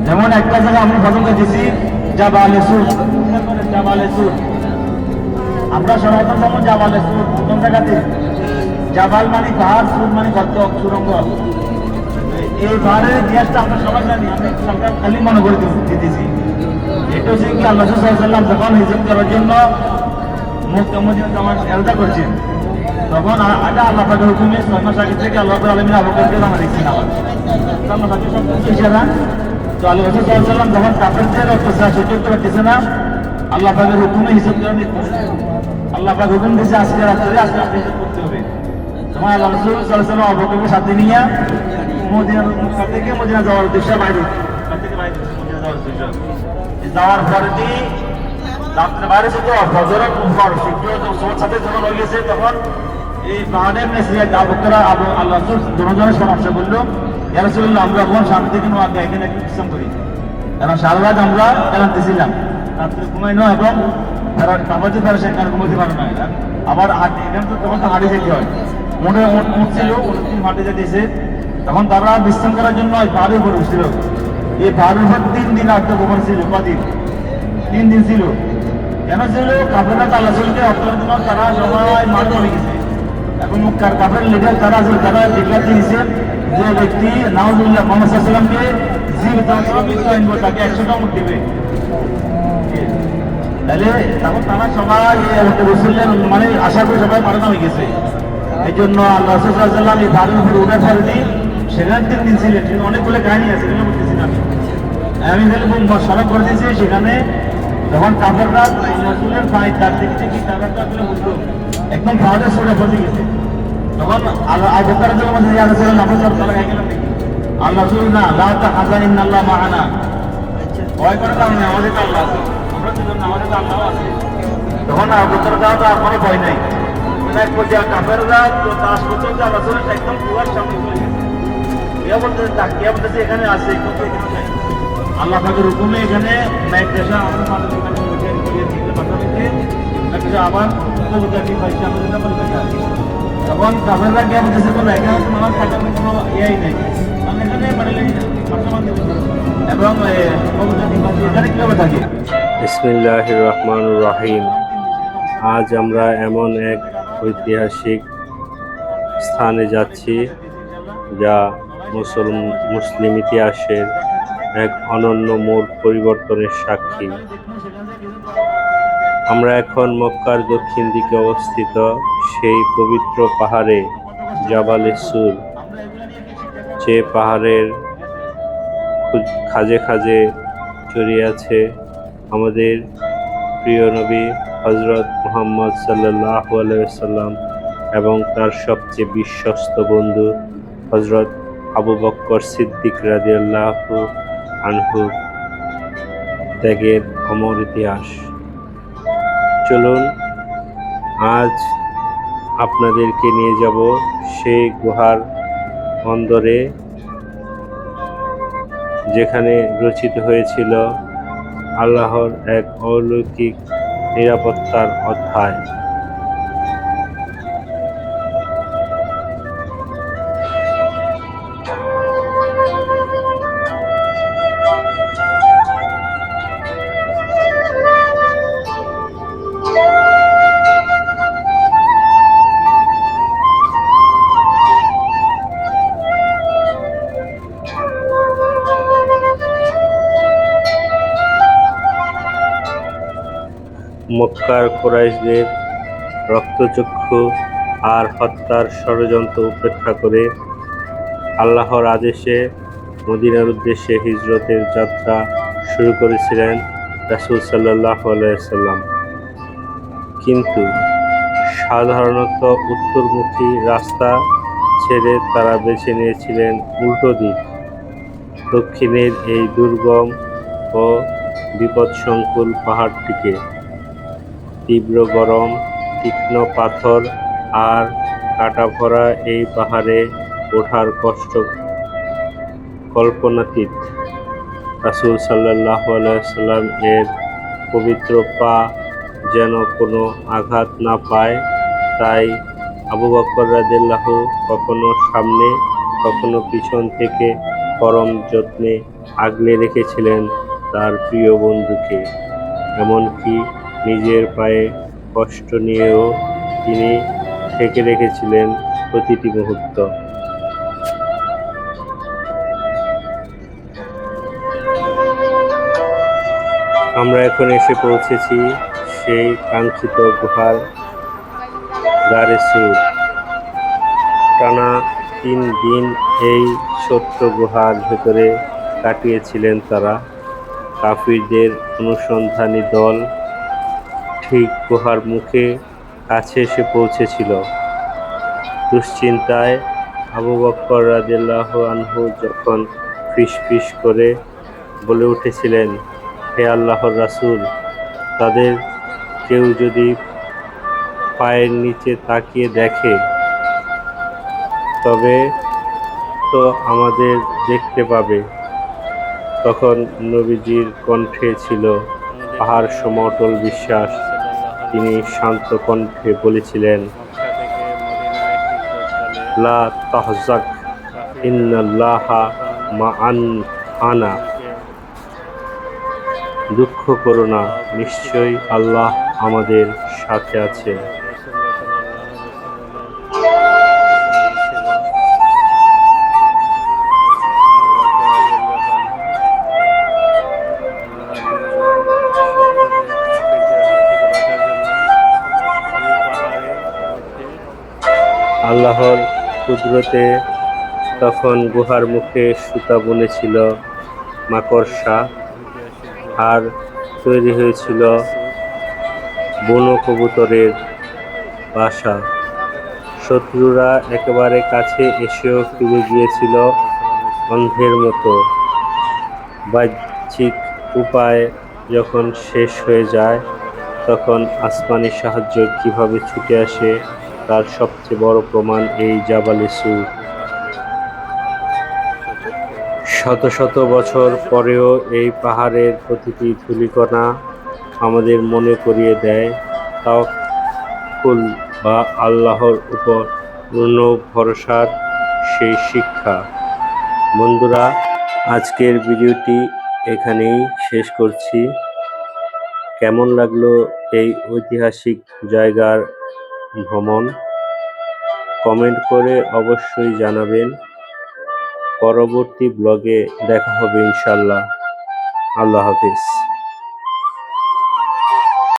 যেমন একটা জায়গা আমরা প্রথম দেখেছি জাবালে সুর, জাবালে সুর। আমরা সনাতন যেমন জাবালে সুর কোন জায়গাতে, জাবাল মানে পাহাড়, সুর মানে গর্ত, সুরঙ্গ। এই পাহাড়ের ইতিহাসটা আমরা সবাই জানি, আমরা সরকার খালি মনে করে দিতেছি। এটা হচ্ছে কি আল্লাহ সাল্লাম যখন হিজরত করার জন্য এলদা করছেন, তখন আগে আল্লাহ পাকের হুকুমে 6 মাস আগে থেকে আল্লাহ আলমিন আবু বকরকে জানা দিচ্ছেন। আল্লাহ পাকের সব ইশারা। তো আল্লাহ সাল্লাম যখন কাফেরদের অত্যাচার সহ্য করতে পারতেছে না, আল্লাহ পাকের হুকুমে হিজরত করে নিচ্ছে। আল্লাহ পাক হুকুম দিয়েছে আজকে রাত্রে আজকে আপনি হিজরত করতে হবে। তোমার আল্লাহ রাসূল সাল্লাল্লাহু আলাইহি ওয়াসাল্লাম আবু বকরকে সাথে নিয়ে মক্কা থেকে মদিনা যাওয়ার উদ্দেশ্যে বাইরে মদিনা যাওয়ার উদ্দেশ্যে যাওয়ার পরে রাত্রে বাইরে শুধু ফজরের পর সূর্য সবার সাথে যখন হয়ে গেছে, তখন এই পাহাড়ের মেসে আবু বকর আল্লাহ রাসূল দুজনের সমস্যা বললো, ইয়া রাসূলুল্লাহ আমরা এখন শান্তি থেকে আগে এখানে একটু বিশ্রাম করি। কারণ সারা রাত আমরা এলান্তেছিলাম, রাত্রে ঘুমাই না এবং তারা কামাতে পারে সেখানে ঘুমাতে পারে না। আবার এখানে তো তখন তো হাঁটে যেতে হয়, মনে উঠছিল অনেকদিন হাঁটে যেতেছে। তখন তারা বিশ্রাম করার জন্য ওই পাহাড়ের উপর উঠছিল। এই পাহাড়ের উপর 3 দিন আটকে গোপন ছিল। কদিন? 3 দিন ছিল। কেন ছিল? কাফেররা আল্লাহ রাসূলকে হত্যার জন্য তারা সবাই মাঠ হয়ে গেছে। এখন কাফের লিডার তারা আছে, তারা ডিক্লার দিয়েছে যে ব্যক্তি নাউজুবিল্লাহ মুহাম্মদ সাল্লাল্লাহু আলাইহি ওয়াসাল্লামকে জীবিত মৃত্যু আইন তাকে 100টা মুখ দেবে। তাহলে তখন তারা সবাই রসুলের মানে আশা করে সবাই মারানো হয়ে গেছে। এই জন্য আল্লাহ রাসূল সাল্লাল্লাহু আলাইহি ওয়াসাল্লাম এই পাহাড়ের উপর উঠার পরে সেখানে 3 দিন ছিলেন। অনেকগুলো কাহিনী আছে, এগুলো বলতেছি না আমি সড়ক করে দিয়েছি। সেখানে যখন কাফেররা রাসূলের পায়ের তার দিকে কি তারা তো আসলে বুঝলো একদম পাহাড়ের সরে পড়ে গেছে, তখন আবু বকর রাদিয়াল্লাহু আনহু ইয়া রাসূলুল্লাহ আমরা সব চলে গেলাম নাকি? আল্লাহ রাসূল না লা তাহজান ইন্নাল্লাহ মা'ানা, ভয় করে কারণে আমাদের তো আল্লাহ আছে, আমরা তো আমাদের তো আল্লাহ আছে। তখন আবু বকর রাদিয়াল্লাহু আনহু কোনো ভয় নাই। এক পর্যায়ে কাফেররা তো তাস করতে আল্লাহ রাসূল একদম কুয়ার সামনে চলে গেছে। ইয়া বলতেছে এখানে আছে, কিন্তু এখানে নাই। আল্লাহ পাকের হুকুমে এখানে নাইট দেশা আমাদের মানুষ এখানে আবার তখন কাফেররা কে বলতেছে কোনো এখানে তোমার থাকার কোনো ইয়েই নেই, মানে এখানে এবং এখানে কিভাবে থাকে। বিসমিল্লাহির রহমানির রহিম। আজ আমরা এমন এক ঐতিহাসিক স্থানে যাচ্ছি যা মুসলিম ইতিহাসের এক অনন্য মোড় পরিবর্তনের সাক্ষী। আমরা এখন মক্কার দক্ষিণ দিকে অবস্থিত সেই পবিত্র পাহাড়ে জাবালে সুর, যে পাহাড়ের খাজে খাজে ছড়িয়ে আছে আমাদের প্রিয় নবী হযরত মুহাম্মদ সাল্লাল্লাহু আলাইহি ওয়াসাল্লাম এবং তার সবচেয়ে বিশ্বস্ত বন্ধু হযরত আবু বকর সিদ্দিক রাদিয়াল্লাহু আনহু ত্যাগের অমর ইতিহাস। চলুন আজ আপনাদেরকে নিয়ে যাব সেই গুহার অন্দরে, যেখানে রচিত হয়েছিল আল্লাহর এক অলৌকিক নিরাপত্তার অধ্যায়। মক্কার কুরাইশদের রক্তচক্ষু আর হত্যার ষড়যন্ত্র উপেক্ষা করে আল্লাহর আদেশে মদিনার উদ্দেশ্যে হিজরতের যাত্রা শুরু করেছিলেন রাসূল সাল্লাল্লাহু আলাইহি ওয়াসাল্লাম। কিন্তু সাধারণত উত্তরমুখী রাস্তা ছেড়ে তারা বেছে নিয়েছিলেন উল্টো দিক, দক্ষিণের এই দুর্গম ও বিপদসংকুল পাহাড়টিকে। তীব্র গরম, তীক্ষ্ণ পাথর আর কাটা ভরা এই পাহাড়ে ওঠার কষ্ট কল্পনাতীত। রাসূল সাল্লাল্লাহু আলাইহি ওয়াসাল্লাম এর পবিত্র পা যেন কোনো আঘাত না পায়, তাই আবু বকর রাদিয়াল্লাহু কখনো সামনে কখনো পিছন থেকে পরম যত্নে আগলে রেখেছিলেন তার প্রিয় বন্ধুকে। এমনকি নিজের পায়ে কষ্ট নিয়েও তিনি ঢেকে রেখেছিলেন প্রতিটি মুহূর্ত। আমরা এখন এসে পৌঁছেছি সেই কাঙ্ক্ষিত গুহার গারে সুর। টানা 3 দিন এই ছোট্ট গুহার ভেতরে কাটিয়েছিলেন তারা। কাফিরদের অনুসন্ধানী দল ঠিক গুহার মুখে কাছে এসে পৌঁছেছিল। দুশ্চিন্তায় আবু বকর রাদিয়াল্লাহু আনহু যখন ফিসফিস করে বলে উঠেছিলেন, হে আল্লাহর রাসূল, তাদের কেউ যদি পায়ের নিচে তাকিয়ে দেখে তবে তো আমাদের দেখতে পাবে। তখন নবীজির কণ্ঠে ছিল পাহাড় সম অটল বিশ্বাস। তিনি শান্ত কণ্ঠে বলেছিলেন, লা তাহজাক ইন্নাল্লাহা মা'আনা। দুঃখ করো না, নিশ্চয়ই আল্লাহ আমাদের সাথে আছেন। আল্লাহর কুদরতে তখন গুহার মুখে সুতা বুনেছিল মাকড়সা, আর তৈরি হয়েছিল বুনো কবুতরের বাসা। শত্রুরা একেবারে কাছে এসেও ফিরে গিয়েছিল অন্ধের মতো। বাহ্যিক উপায় যখন শেষ হয়ে যায়, তখন আসমানি সাহায্য কিভাবে ছুটে আসে তার সবচেয়ে বড় প্রমাণ এই জাবালে সুর। শত শত বছর পরেও এই পাহাড়ের প্রতিটি ধূলিকণা আমাদের মনে করিয়ে দেয় তাওয়াক্কুল বা আল্লাহর উপর পূর্ণ ভরসার সেই শিক্ষা। বন্ধুরা, আজকের ভিডিওটি এখানেই শেষ করছি। কেমন লাগলো এই ঐতিহাসিক জায়গার ভ্রমণ? কমেন্ট করে অবশ্যই জানাবেন। পরবর্তী ব্লগে দেখা হবে ইনশাআল্লাহ। আল্লাহ হাফেজ।